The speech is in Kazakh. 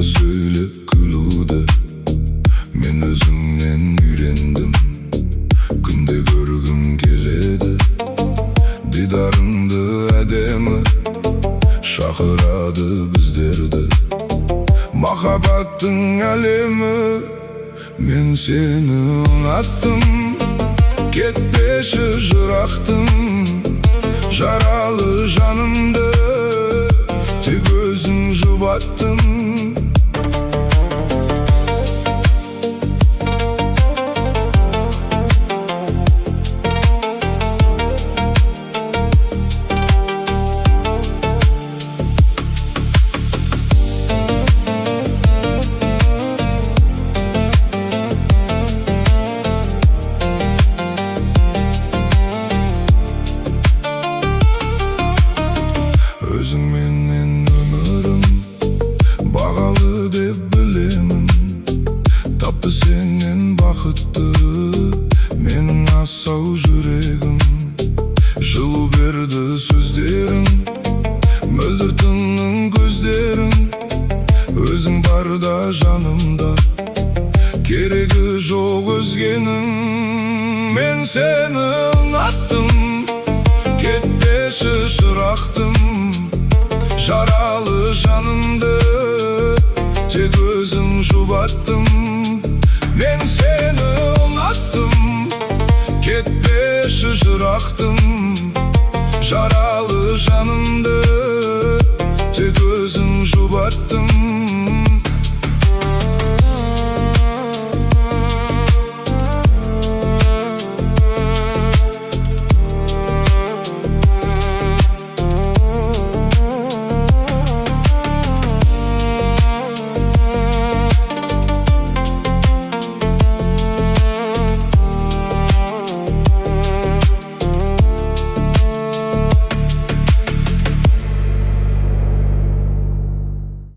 Bana söyle kılıda, men özünden ürendim. Günde görgüm geledi, didarındı edemi, şakıradı bizlerdi. Mahabbаттың әлемі, мен сені ұнаттым. Кетпеші жырақтым, жаралы жанымды тек өзің жұбаттың. Өзің менен өмірім бағалы деп білемін. Тапты сенен бақытты менің асау жүрегім. Жылу берді сөздерің, мөлдір тыңның көздерің. Өзің барда жанымда, керегі жоқ өзгенің. Мен сені ұнаттым, кетпеші шырақтым. Жаралы жанымды тек өзің жұбаттың. Мен сені ұнаттым, кетпеші жырақтым. Жаралы жанымды